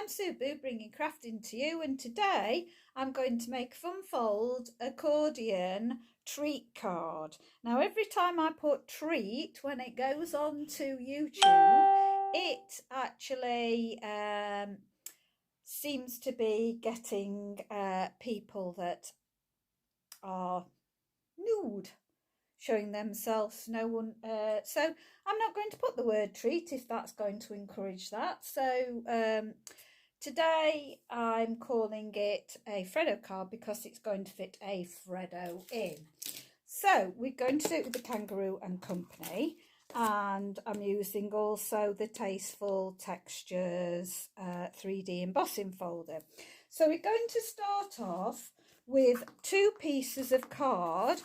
I'm Sue Boo, bringing crafting to you, and today I'm going to make a fun fold accordion treat card. Now every time I put treat, when it goes on to YouTube, it actually seems to be getting people that are nude, showing themselves. No one so I'm not going to put the word treat if that's going to encourage that. So today I'm calling it a freddo card because it's going to fit a freddo in. So we're going to do it with the Kangaroo and Company, and I'm using also the Tasteful Textures 3D embossing folder. So we're going to start off with 2 pieces of card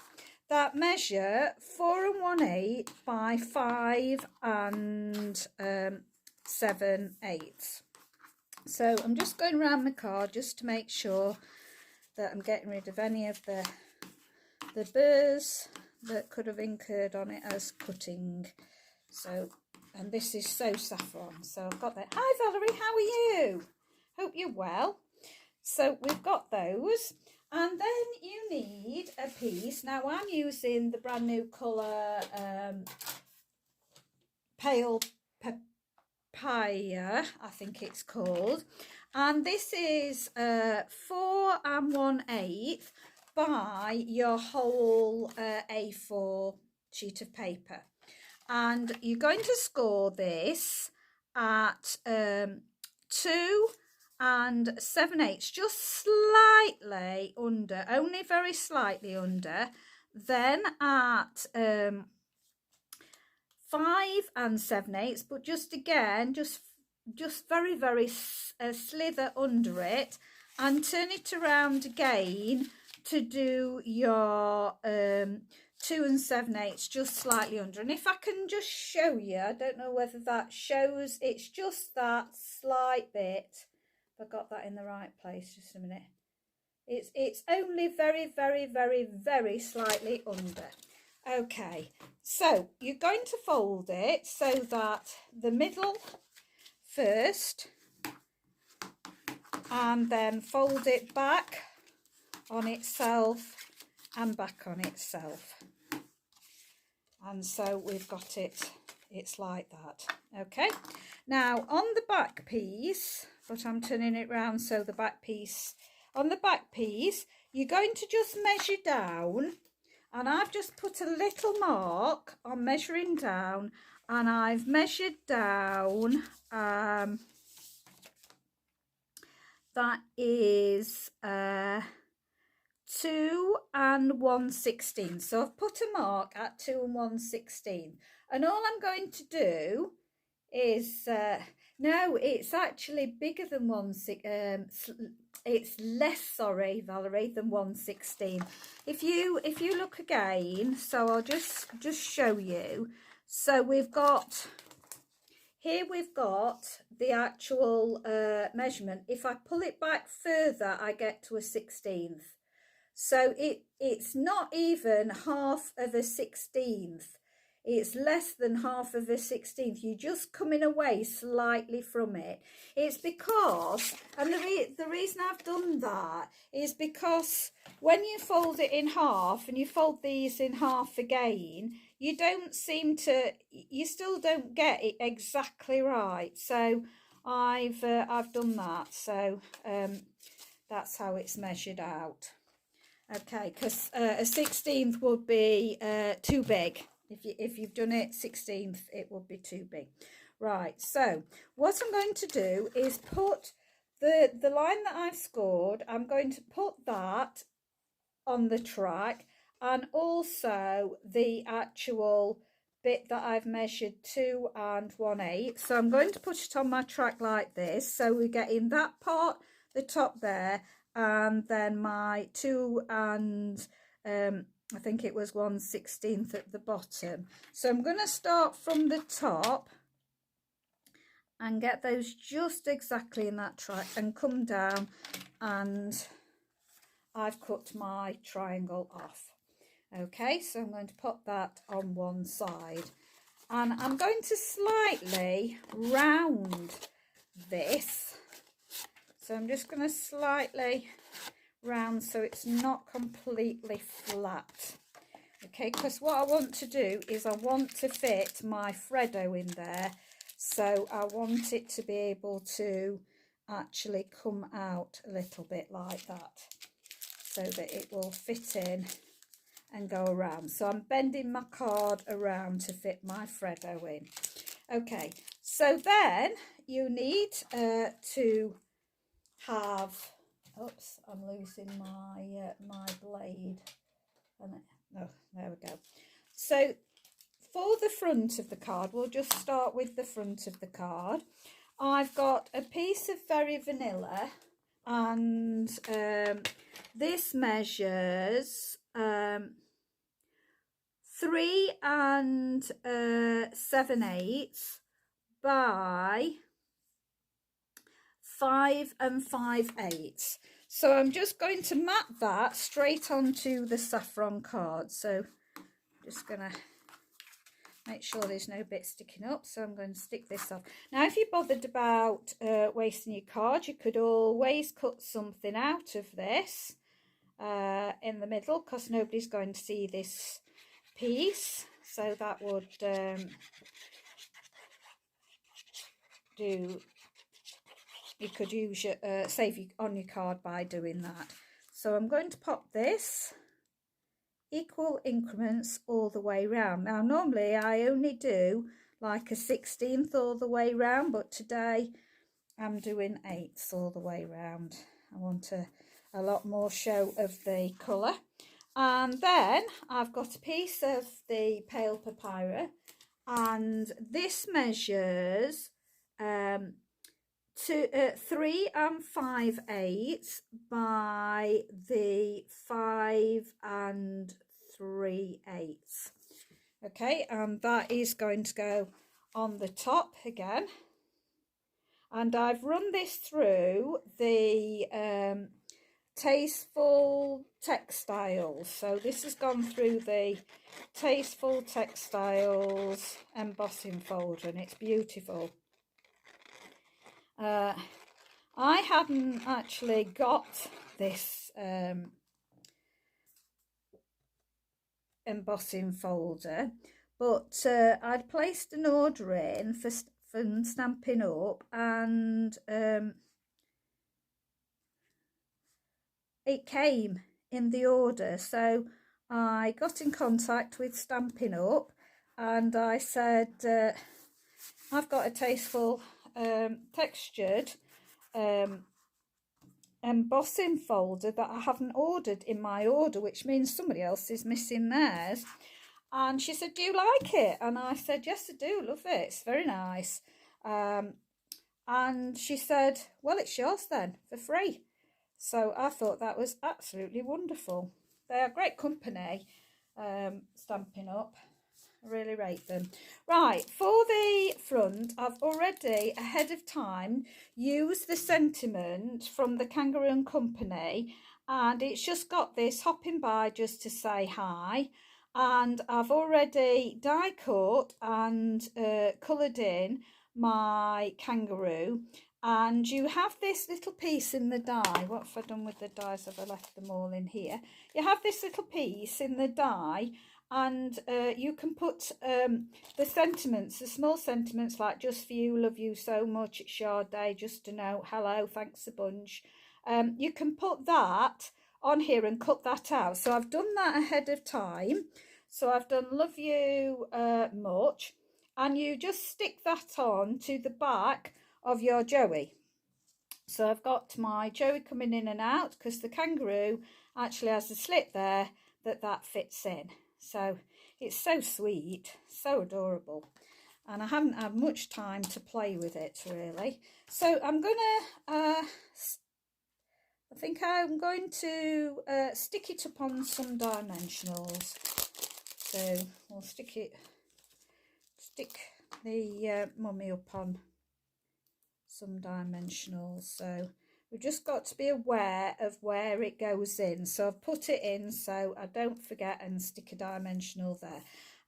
that measure 4 1/8 by 5 7/8. So I'm just going around the card just to make sure that I'm getting rid of any of the burrs that could have incurred on it as cutting. So, and this is so saffron. So I've got that. Hi Valerie, how are you? Hope you're well. So we've got those. And then you need a piece. Now I'm using the brand new colour Pale Papaya, I think it's called. And this is 4 1/8 by your whole A4 sheet of paper. And you're going to score this at 2 7/8, just slightly under, only very slightly under. Then at 5 7/8, but just again, just very slither under it, and turn it around again to do your 2 7/8, just slightly under. And if I can just show you, I don't know whether that shows, it's just that slight bit. I got that in the right place, just a minute. It's only very slightly under. Okay, so you're going to fold it so that the middle first, and then fold it back on itself and back on itself. And so we've got it, it's like that. Okay, now on the back piece, but I'm turning it round so the back piece, on the back piece, you're going to just measure down, and I've just put a little mark on measuring down, and I've measured down, that is 2 1/16. So I've put a mark at 2 1/16, and all I'm going to do is no, it's actually bigger than 1/16. It's less, sorry Valerie, than 1/16. If you look again, so I'll just show you. So we've got here, we've got the actual measurement. If I pull it back further, I get to a 16th. So it's not even half of a 16th. It's less than half of a 16th. You're just coming away slightly from it. It's because, and the reason I've done that is because when you fold it in half and you fold these in half again, you don't seem to, you still don't get it exactly right. So I've done that. So that's how it's measured out. Okay, because a 16th would be too big. If you've done it 16th, it would be too big. Right, so what I'm going to do is put the line that I've scored, I'm going to put that on the track, and also the actual bit that I've measured 2 1/8. So I'm going to put it on my track like this. So we're getting that part, the top there, and then my 2 I think it was 1/16 at the bottom. So I'm going to start from the top and get those just exactly in that track and come down, and I've cut my triangle off. Okay, so I'm going to put that on one side, and I'm going to slightly round this So I'm just going to slightly round so it's not completely flat. Okay, because what I want to do is I want to fit my freddo in there. So I want it to be able to actually come out a little bit like that, so that it will fit in and go around. So I'm bending my card around to fit my freddo in. Okay, so then you need to have, oops, I'm losing my my blade. Oh, there we go. So for the front of the card, we'll just start with the front of the card. I've got a piece of very vanilla, and this measures 3 7/8 by 5 5/8. So I'm just going to map that straight onto the saffron card. So just going to make sure there's no bit sticking up. So I'm going to stick this off. Now, if you're bothered about wasting your card, you could always cut something out of this in the middle, because nobody's going to see this piece. So that would do. You could use your save on your card by doing that. So I'm going to pop this equal increments all the way round. Now normally I only do like a 16th all the way round, but today I'm doing 8ths all the way round. I want a lot more show of the colour. And then I've got a piece of the pale papyrus, and this measures 3 5/8 by the 5 3/8. Okay, and that is going to go on the top again. And I've run this through the Tasteful Textiles. So this has gone through the Tasteful Textiles embossing folder, and it's beautiful. I hadn't actually got this embossing folder, but I'd placed an order in for Stampin' Up, and it came in the order. So I got in contact with Stampin' Up and I said, I've got a Tasteful textured embossing folder that I haven't ordered in my order, which means somebody else is missing theirs. And she said, do you like it? And I said, yes, I do, love it, it's very nice. And she said, well, it's yours then, for free. So I thought that was absolutely wonderful. They are a great company, Stampin' Up. I really rate them. Right, for the front, I've already, ahead of time, used the sentiment from the Kangaroo & Company, and it's just got this hopping by just to say hi. And I've already die cut and coloured in my kangaroo. And you have this little piece in the die. What have I done with the dies? Have I left them all in here? You have this little piece in the die, and you can put the sentiments, the small sentiments like just for you, love you so much, it's your day, just to know, hello, thanks a bunch. You can put that on here and cut that out. So I've done that ahead of time. So I've done love you much, and you just stick that on to the back of your Joey. So I've got my Joey coming in and out, because the kangaroo actually has a slit there that fits in. So it's so sweet, so adorable, and I haven't had much time to play with it really. So I'm gonna I think I'm going to stick it up on some dimensionals. So we'll stick the mummy up on some dimensionals. So we've just got to be aware of where it goes in. So I've put it in so I don't forget and stick a dimensional there.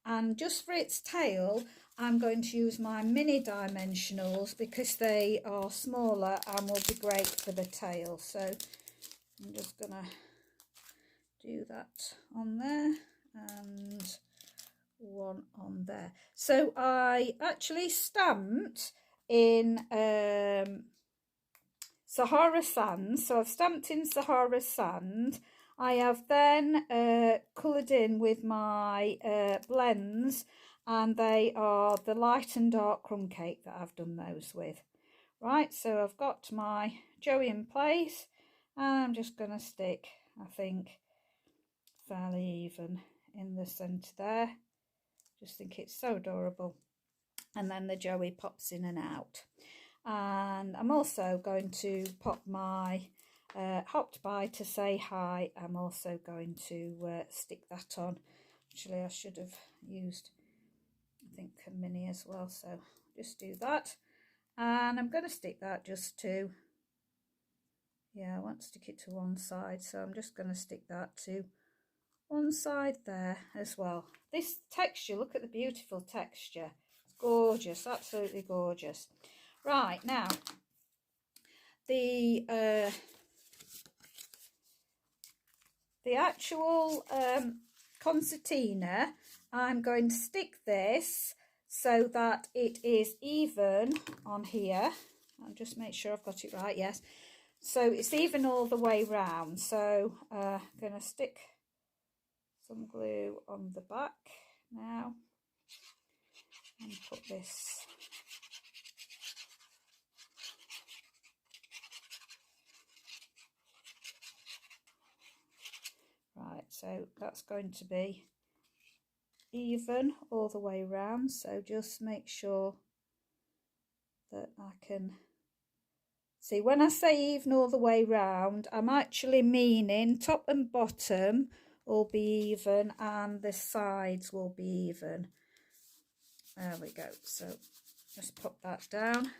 And just for its tail, I'm going to use my mini dimensionals because they are smaller and will be great for the tail. So I'm just going to do that on there and one on there. So I actually stamped in Sahara sand. So I've stamped in Sahara sand. I have then coloured in with my blends, and they are the light and dark crumb cake that I've done those with. Right, so I've got my Joey in place, and I'm just going to stick, I think, fairly even in the centre there. Just think it's so adorable. And then the Joey pops in and out. And I'm also going to pop my hopped by to say hi. I'm also going to stick that on. Actually, I should have used, I think, a mini as well. So just do that. And I'm going to stick that just to, yeah, I want to stick it to one side. So I'm just going to stick that to one side there as well. This texture, look at the beautiful texture. It's gorgeous, absolutely gorgeous. Right, now the actual concertina, I'm going to stick this so that it is even on here. I'll just make sure I've got it right, yes. So it's even all the way round. So I'm going to stick some glue on the back now and put this right, so that's going to be even all the way round. So just make sure that I can see, when I say even all the way round, I'm actually meaning top and bottom will be even and the sides will be even. There we go. So just pop that down.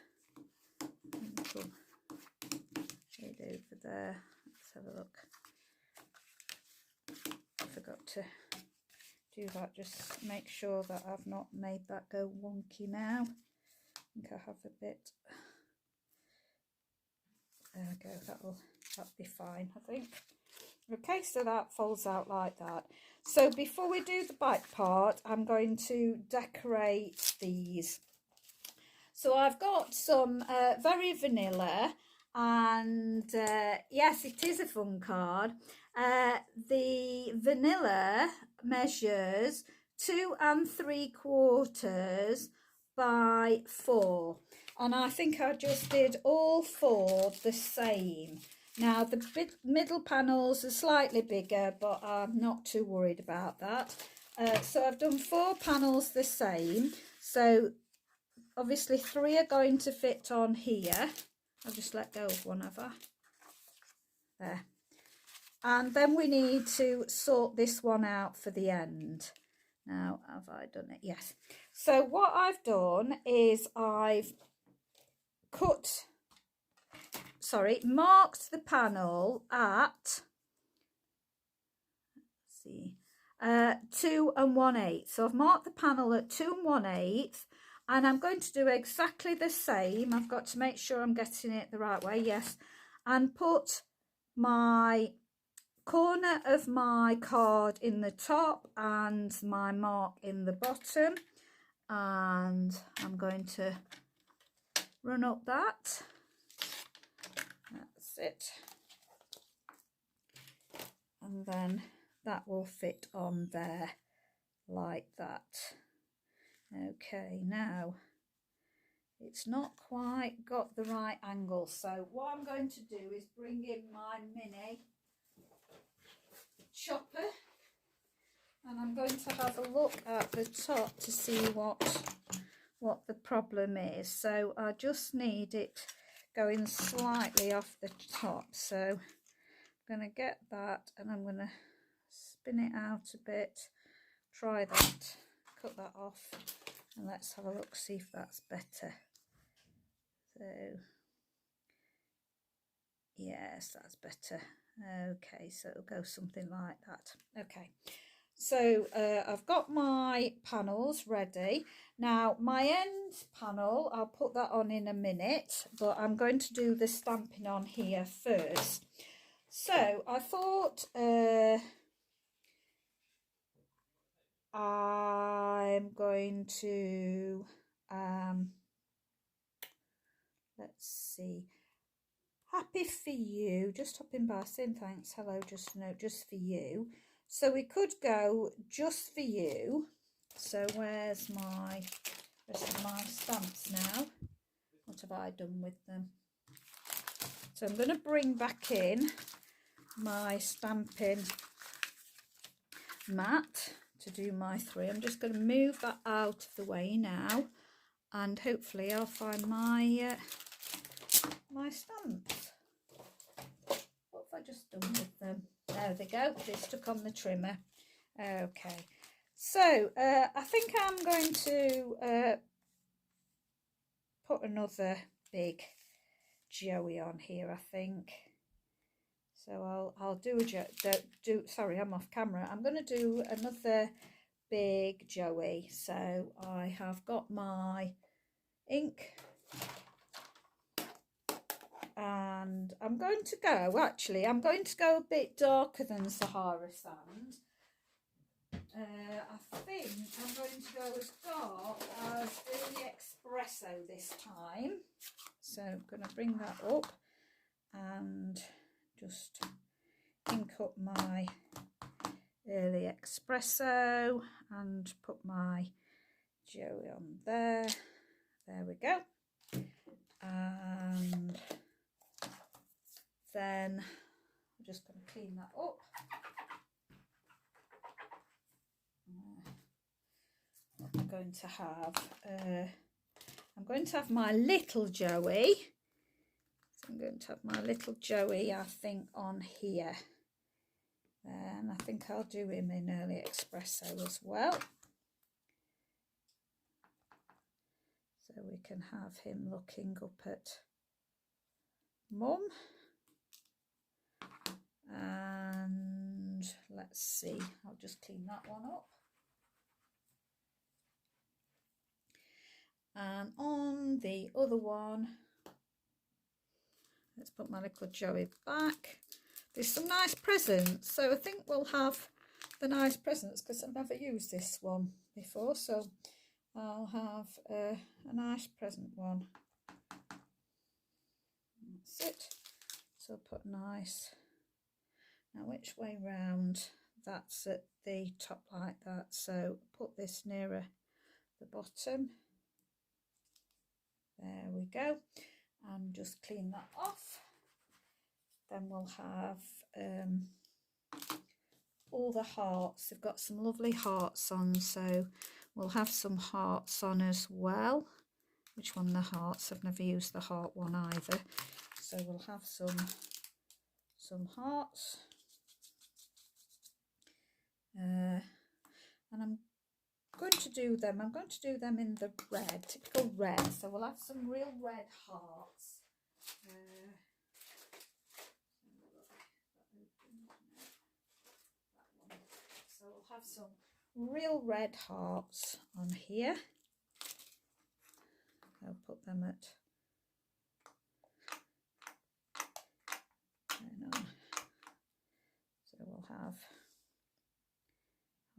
Right over there. Let's have a look. I forgot to do that. Just make sure that I've not made that go wonky now. I think I have a bit. There we go. That'll be fine, I think. Okay, so that folds out like that. So before we do the back part, I'm going to decorate these. So I've got some very vanilla, and yes, it is a fun card. The vanilla measures 2 3/4 by 4, and I think I just did all 4 the same. Now the middle panels are slightly bigger, but I'm not too worried about that. So I've done 4 panels the same. So obviously 3 are going to fit on here. I'll just let go of one, have I? There. And then we need to sort this one out for the end. Now, have I done it? Yes. So what I've done is I've marked the panel at, let's see, 2 1/8. So I've marked the panel at 2 1/8. And I'm going to do exactly the same. I've got to make sure I'm getting it the right way, yes. And put my corner of my card in the top and my mark in the bottom. And I'm going to run up that. That's it. And then that will fit on there like that. Okay, now it's not quite got the right angle, so what I'm going to do is bring in my mini chopper, and I'm going to have a look at the top to see what the problem is. So I just need it going slightly off the top, so I'm going to get that and I'm going to spin it out a bit, try that, cut that off, and let's have a look, see if that's better. So yes, that's better. Okay, so it'll go something like that. Okay, So I've got my panels ready. Now my end panel, I'll put that on in a minute, but I'm going to do the stamping on here first. So I thought I'm going to, let's see, happy for you, just hopping by saying thanks, hello, just no, just for you. So we could go just for you. So where's my rest of my stamps now? What have I done with them? So I'm going to bring back in my stamping mat to do my 3. I'm just going to move that out of the way now, and hopefully I'll find my my stamps. What have I just done with them? There they go, they stuck on the trimmer. Okay, so I think I'm going to put another big Joey on here, I think. So I'll do a sorry, I'm off camera. I'm going to do another big Joey. So I have got my ink, and I'm going to go a bit darker than Sahara Sand. I think I'm going to go as dark as Early Espresso this time. So I'm going to bring that up and just ink up my Early Espresso and put my Joey on there. There we go. And then I'm just going to clean that up. What I'm going to have, I'm going to have my little Joey. So I'm going to have my little Joey, I think, on here. And I think I'll do him in Early Espresso as well. So we can have him looking up at Mum. And let's see, I'll just clean that one up. And on the other one, let's put my little Joey back. There's some nice presents, so I think we'll have the nice presents because I've never used this one before, so I'll have a nice present one. That's it. So I'll put nice. Now which way round? That's at the top like that, so put this nearer the bottom. There we go, and just clean that off. Then we'll have all the hearts. They've got some lovely hearts on, so we'll have some hearts on as well. Which one, the hearts? I've never used the heart one either. So we'll have some hearts. And I'm going to do them in the red, typical red. So we'll have some real red hearts. So we'll have some real red hearts on here. I'll put them at so we'll have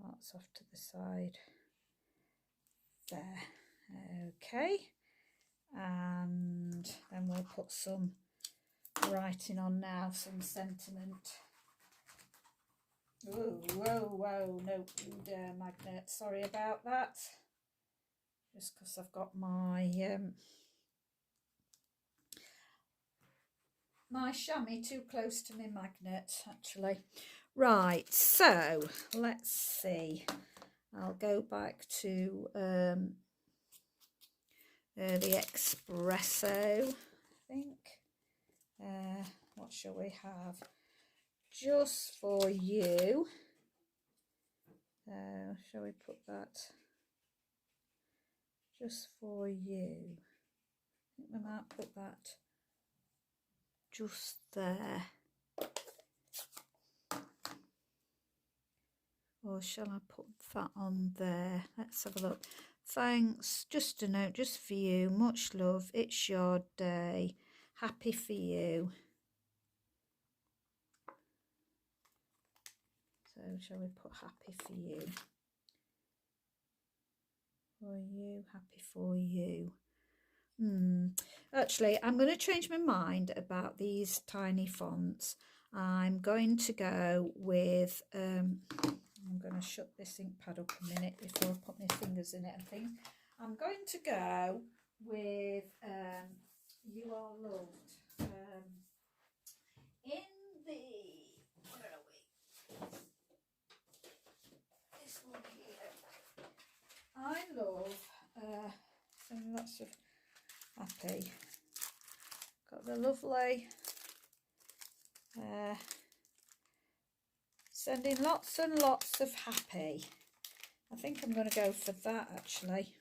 hearts off to the side there. Okay, and then we'll put some writing on now, some sentiment. Whoa, no magnet, sorry about that. Just because I've got my my chamois too close to my magnet, actually. Right, so let's see. I'll go back to the espresso, I think. What shall we have? Just for you. Shall we put that? Just for you. I think we might put that just there. Or shall I put that on there? Let's have a look. Thanks, just a note just for you, much love, it's your day, happy for you. So shall we put happy for you? For you, happy for you. Actually, I'm going to change my mind about these tiny fonts. I'm going to go with, I'm going to shut this ink pad up a minute before I put my fingers in it and things. I'm going to go with You Are Loved. In the, where are we? This one here. I love lots of happy. Got the lovely sending lots and lots of happy. I think I'm going to go for that actually.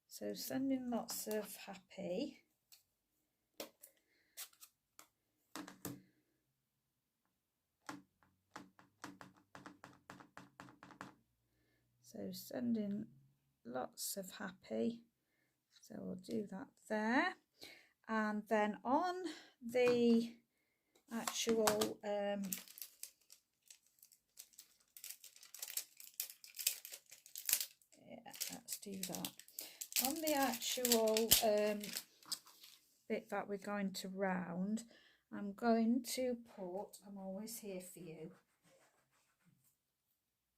So sending lots of happy. So sending lots of happy. So we'll do that there. And then on the actual let's do that. On the actual bit that we're going to round, I'm going to put, I'm always here for you.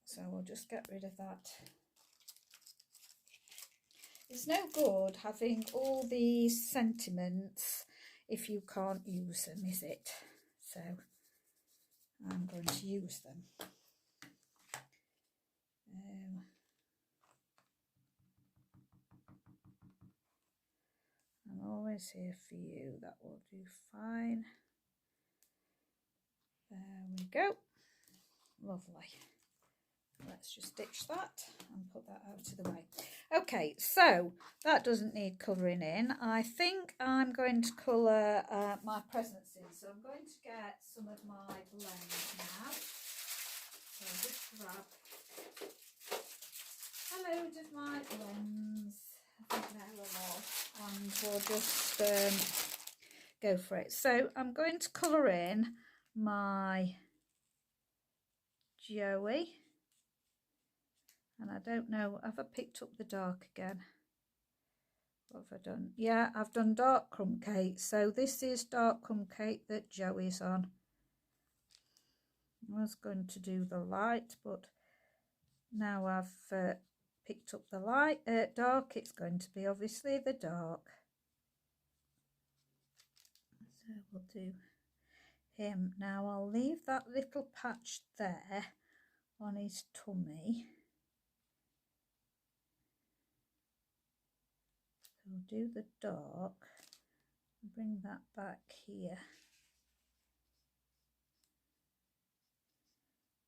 So we'll just get rid of that. It's no good having all these sentiments if you can't use them, is it? So I'm going to use them. I'm always here for you. That will do fine. There we go. Lovely. Let's just stitch that and put that out of the way. Okay, so that doesn't need colouring in. I think I'm going to colour my presents in. So I'm going to get some of my blends now. So I'll just grab a load of my blends. I think they're a lot. And we'll just go for it. So I'm going to colour in my Joey. And I don't know, have I picked up the dark again? What have I done? Yeah, I've done dark crumb cake. So this is dark crumb cake that Joey's on. I was going to do the light, but now I've picked up the light, dark, it's going to be obviously the dark. So we'll do him. Now I'll leave that little patch there on his tummy. We'll do the dark, bring that back here.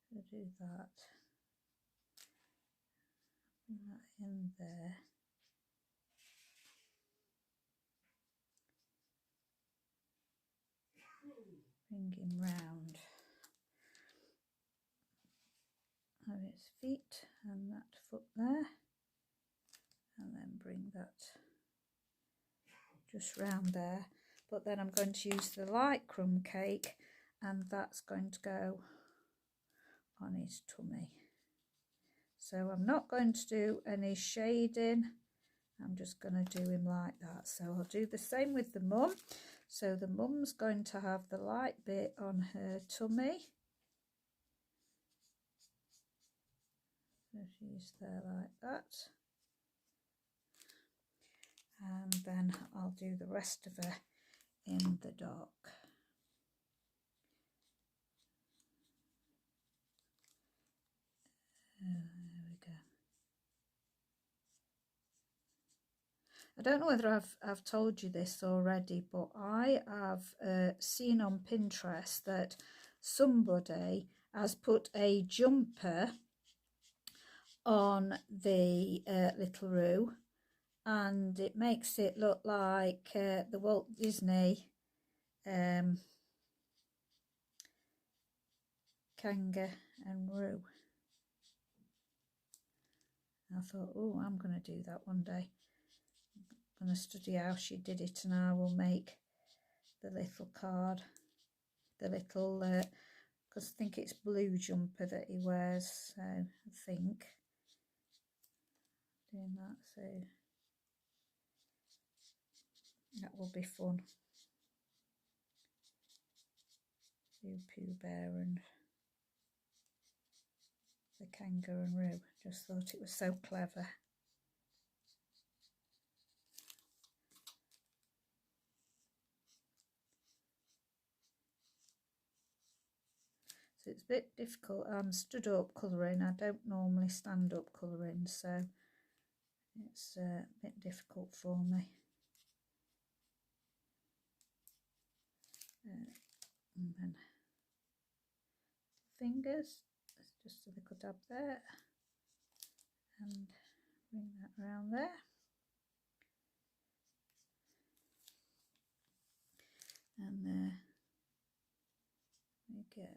We'll do that, bring that in there. Bring him round. Have his feet and that foot there. And then bring that just round there. But then I'm going to use the light crumb cake and that's going to go on his tummy. So I'm not going to do any shading. I'm just going to do him like that. So I'll do the same with the mum. So the mum's going to have the light bit on her tummy. So she's there like that. And then I'll do the rest of her in the dark. There we go. I don't know whether I've told you this already, but I have seen on Pinterest that somebody has put a jumper on the little Roo, and it makes it look like the Walt Disney Kanga and Roo. I thought, oh, I'm going to do that one day. I'm going to study how she did it, and I will make the little card, the little, because I think it's blue jumper that he wears, so I think doing that, so that will be fun. Pooh Bear and the kangaroo. Just thought it was so clever. So it's a bit difficult. I'm stood up colouring. I don't normally stand up colouring, so it's a bit difficult for me. And then fingers, just a little dab there, and bring that around there. And there we go.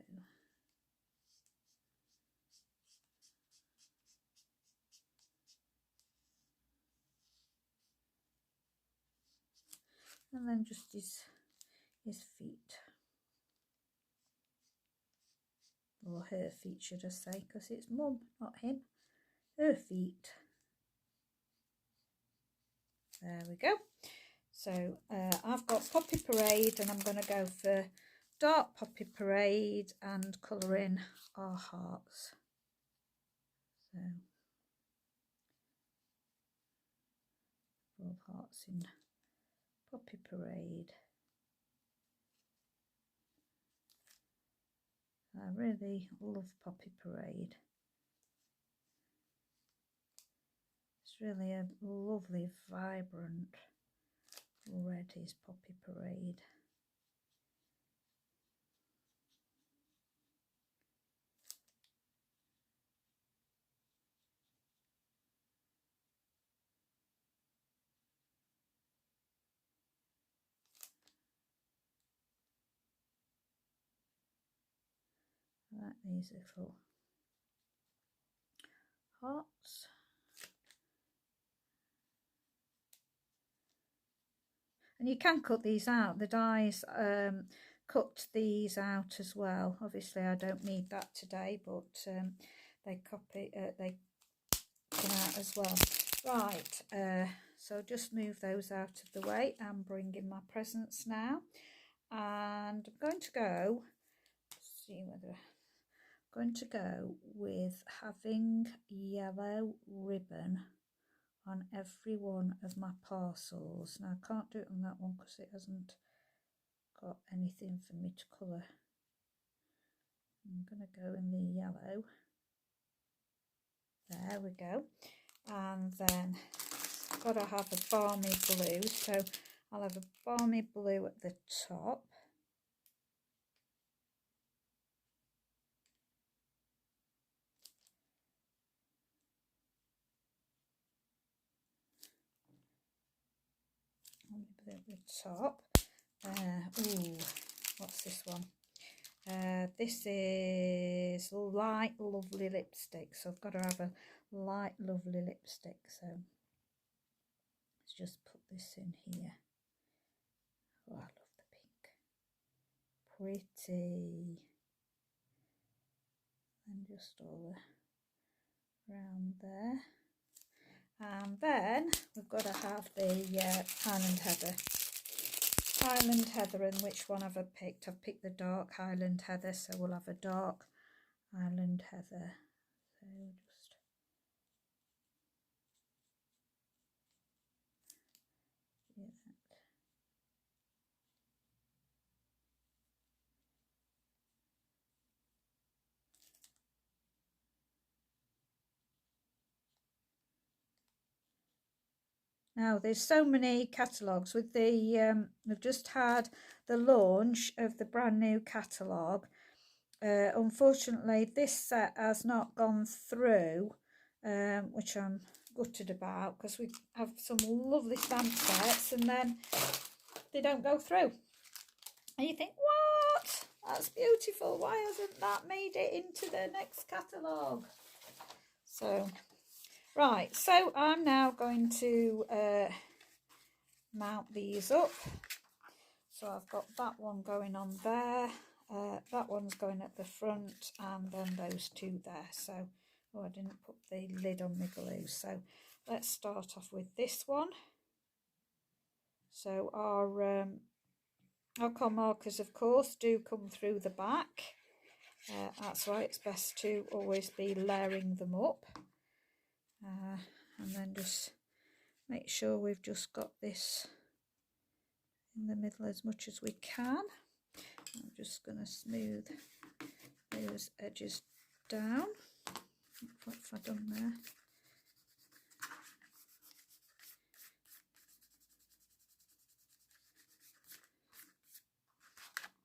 And then just his feet, or her feet should I say, because it's mum, not him. Her feet. There we go. So I've got Poppy Parade, and I'm going to go for dark Poppy Parade and colour in our hearts. So all hearts in Poppy Parade. I really love Poppy Parade. It's really a lovely, vibrant red is Poppy Parade. I like these little hearts. And you can cut these out. The dies cut these out as well. Obviously I don't need that today, but they come out as well. Right, so just move those out of the way and bring in my presents now. And I'm going to go, see whether I'm going to go with having yellow ribbon on every one of my parcels. Now I can't do it on that one because it hasn't got anything for me to colour. I'm going to go in the yellow. There we go. And then I've got to have a balmy blue, so I'll have a balmy blue at the top. Balmy blue at the top. Ooh, what's this one? This is light lovely lipstick, so I've got to have a light lovely lipstick, so let's just put this in here. Oh, I love the pink, pretty, and just all around there. And then we've got to have the Highland Heather, and which one have I picked? I've picked the dark Highland Heather, so we'll have a dark Highland Heather. So just do that. Now there's so many catalogues with the we've just had the launch of the brand new catalogue. Unfortunately this set has not gone through, which I'm gutted about, because we have some lovely stamp sets and then they don't go through, and you think, what, that's beautiful, why hasn't that made it into the next catalogue? So Right, so I'm now going to mount these up. So I've got that one going on there, that one's going at the front, and then those two there. So, oh, I didn't put the lid on my glue. So let's start off with this one. So our alcohol markers, of course, do come through the back. That's why it's best to always be layering them up. And then just make sure we've just got this in the middle as much as we can. I'm just going to smooth those edges down. What have I done there?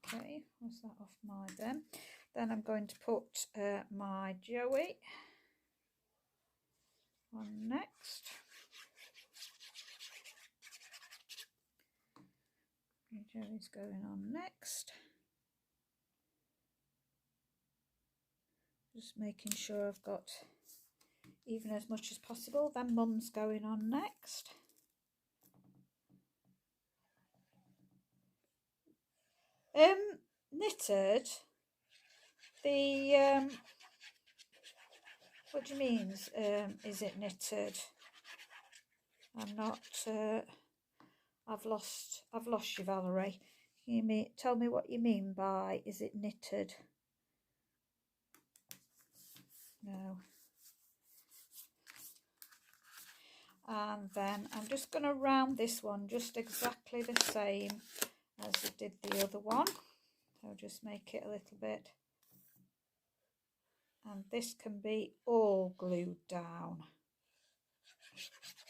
Okay, was that off my then? Then I'm going to put my Joey on next. Joey's going on next. Just making sure I've got even as much as possible. Then Mum's going on next. Knitted, the what do you mean, is it knitted? I'm not, I've lost you, Valerie. Tell me what you mean by, is it knitted? No. And then I'm just going to round this one just exactly the same as I did the other one. So just make it a little bit. And this can be all glued down.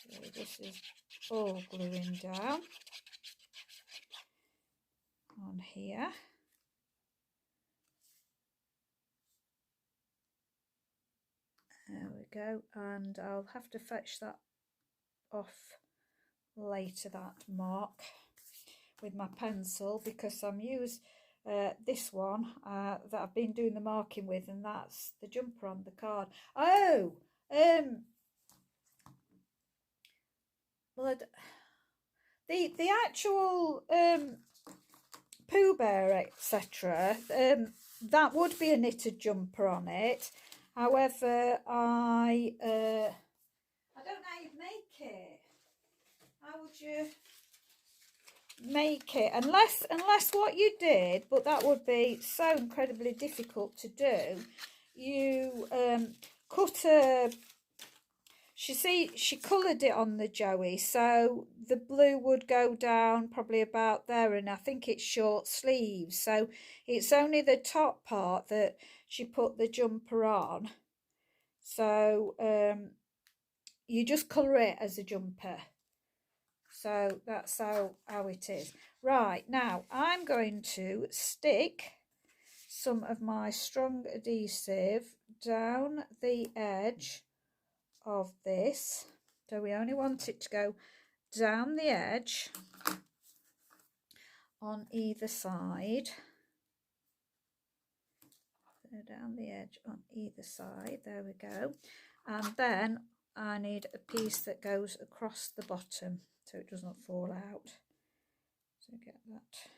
So this is all gluing down on here. There we go, and I'll have to fetch that off later, that mark, with my pencil, because I'm used this one that I've been doing the marking with, and that's the jumper on the card. Oh, well, the actual Pooh Bear, etc., that would be a knitted jumper on it. However, I don't know how you'd make it. How would you make it? Unless what you did, but that would be so incredibly difficult to do. You cut a. She coloured it on the Joey, so the blue would go down probably about there, and I think it's short sleeves, so it's only the top part that she put the jumper on. So you just colour it as a jumper. So that's how it is. Right, now I'm going to stick some of my strong adhesive down the edge of this. So we only want it to go down the edge on either side. So down the edge on either side, there we go. And then I need a piece that goes across the bottom so it doesn't fall out. So get that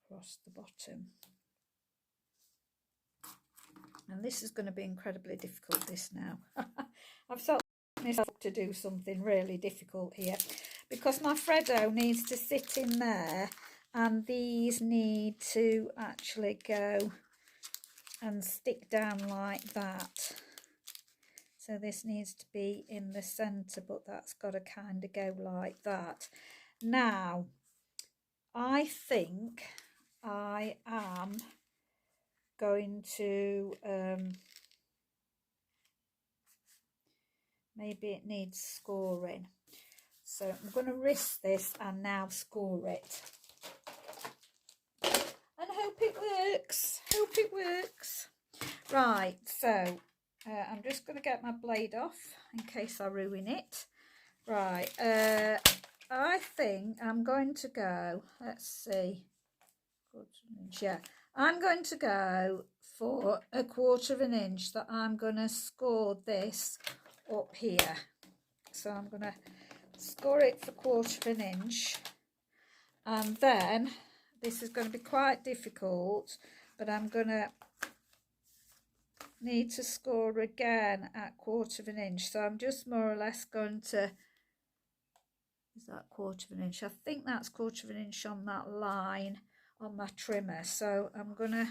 across the bottom. And this is going to be incredibly difficult, this now. I've taught myself to do something really difficult here, because my freddo needs to sit in there, and these need to actually go and stick down like that. So this needs to be in the centre, but that's got to kind of go like that. Now, I think I am going to maybe it needs scoring, so I'm going to risk this and now score it and hope it works. Right, so I'm just going to get my blade off in case I ruin it. Right, I think I'm going to go, let's see, yeah, I'm going to go for 1/4 inch, that I'm going to score this up here. So I'm going to score it for 1/4 of an inch, and then this is going to be quite difficult, but I'm going to need to score again at 1/4 of an inch. So I'm just more or less going to, is that 1/4 of an inch? I think that's 1/4 of an inch on that line on my trimmer. So I'm going to,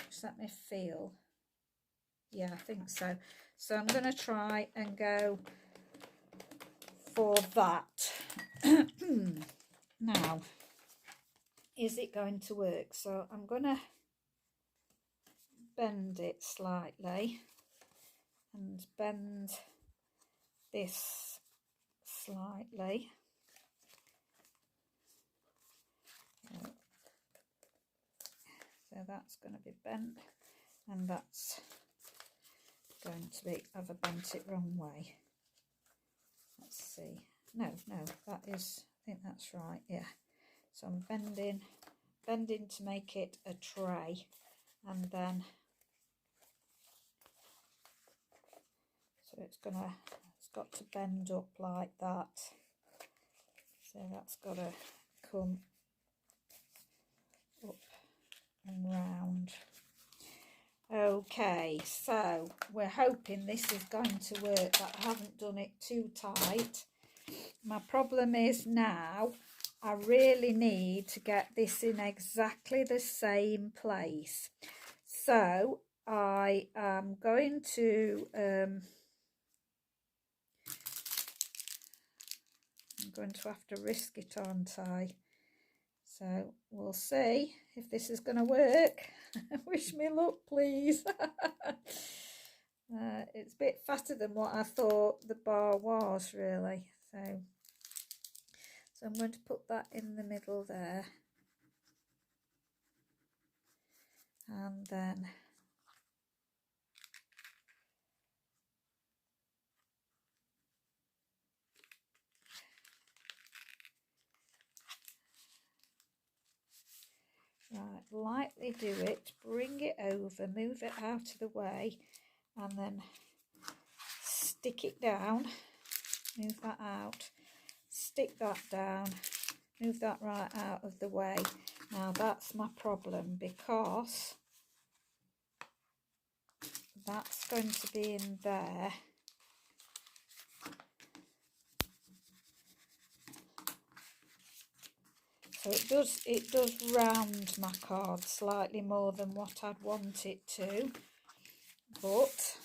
just let me feel. Yeah, I think so. So I'm going to try and go for that. Now, is it going to work? So I'm going to bend it slightly and bend this slightly. So that's going to be bent, and that's going to be, have I bent it wrong way? Let's see. No, that is, I think that's right, yeah. So I'm bending to make it a tray, and then so it's got to bend up like that. So that's got to come up and round. Okay, so we're hoping this is going to work, but I haven't done it too tight. My problem is now I really need to get this in exactly the same place. So I am going to I'm going to have to risk it, aren't I? So we'll see if this is going to work. Wish me luck, please. It's a bit fatter than what I thought the bar was, really. So I'm going to put that in the middle there. And then right, lightly do it, bring it over, move it out of the way, and then stick it down, move that out, stick that down, move that right out of the way. Now that's my problem, because that's going to be in there. So it does round my card slightly more than what I'd want it to, but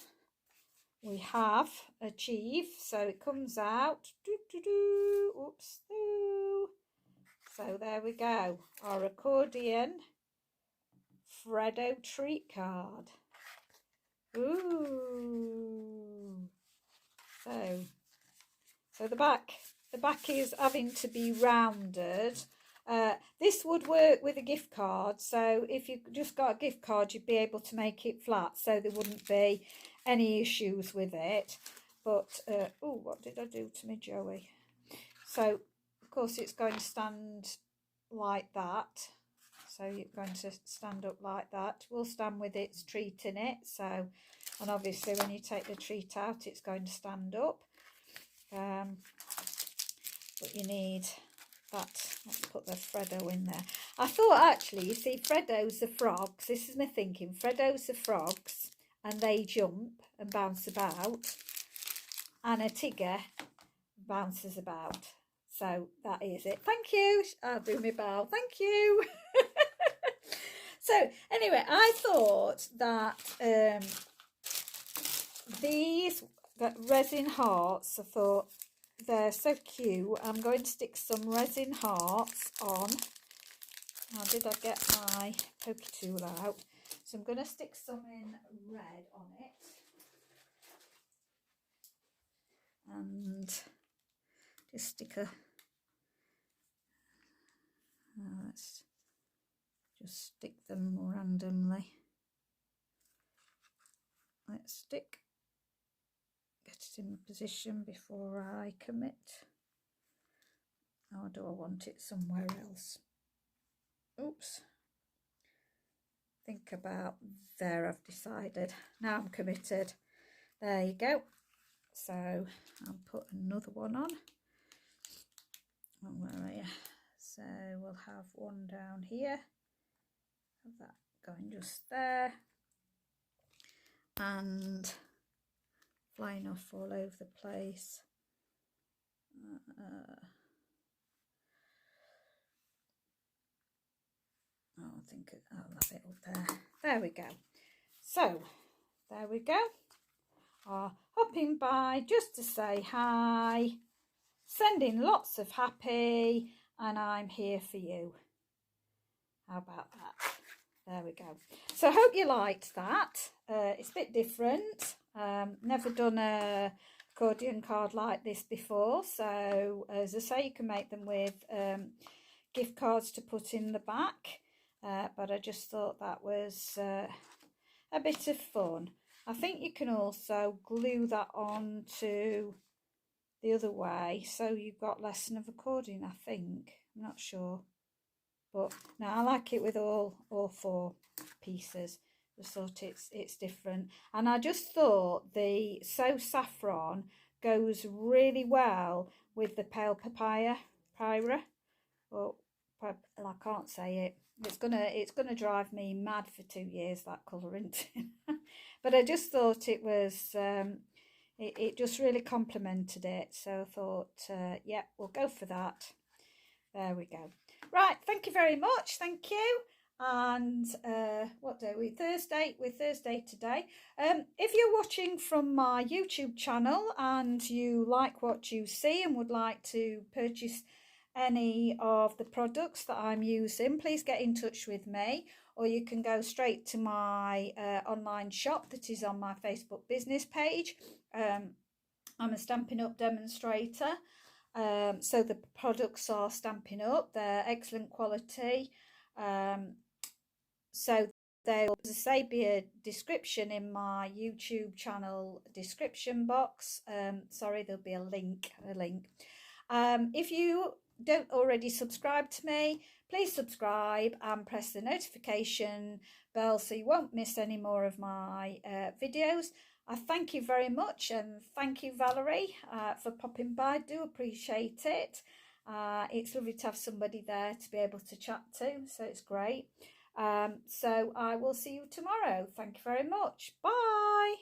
we have achieved. So it comes out. Oops. So there we go. Our accordion Freddo treat card. Ooh. So the back is having to be rounded. This would work with a gift card, so if you just got a gift card you'd be able to make it flat, so there wouldn't be any issues with it. But oh, what did I do to me Joey? So of course it's going to stand like that, so you're going to stand up like that. We'll stand with its treat in it, so, and obviously when you take the treat out it's going to stand up. But you need that. Let's put the Freddo in there. I thought actually, you see, Freddo's the frogs. This is my thinking. Freddo's the frogs, and they jump and bounce about, and a Tigger bounces about. So that is it. Thank you. I'll do my bow. Thank you. So anyway, I thought that these resin hearts, I thought, they're so cute. I'm going to stick some resin hearts on. Now, did I get my pokey tool out? So I'm going to stick some in red on it. And just stick a... let's just stick them randomly. Let's stick... get it in position before I commit. Or do I want it somewhere else? Oops. Think about there, I've decided. Now I'm committed. There you go. So I'll put another one on. Oh, where are you? So we'll have one down here. Have that going just there. And flying off all over the place. I think I'll have it up there. There we go. So there we go. Hopping by just to say hi, sending lots of happy, and I'm here for you. How about that? There we go. So I hope you liked that. It's a bit different. Never done a accordion card like this before. So as I say, you can make them with gift cards to put in the back. But I just thought that was a bit of fun. I think you can also glue that on to the other way, so you've got lesson of accordion, I think. I'm not sure. But no, I like it with all four pieces. Just thought it's different. And I just thought the So Saffron goes really well with the pale papaya, or I can't say it. It's gonna drive me mad for 2 years, that colouring. But I just thought it was it just really complemented it. So I thought, yeah, we'll go for that. There we go. Right, thank you very much. Thank you. And what day are we? Thursday. We're Thursday today. If you're watching from my YouTube channel and you like what you see and would like to purchase any of the products that I'm using, please get in touch with me, or you can go straight to my online shop that is on my Facebook business page. I'm a Stampin' Up demonstrator, so the products are Stampin' Up. They're excellent quality. So there will, as I say, be a description in my YouTube channel description box. Sorry, there'll be a link. If you don't already subscribe to me, please subscribe and press the notification bell so you won't miss any more of my videos. I thank you very much, and thank you, Valerie, for popping by. Do appreciate it. It's lovely to have somebody there to be able to chat to, so it's great. So I will see you tomorrow. Thank you very much. Bye.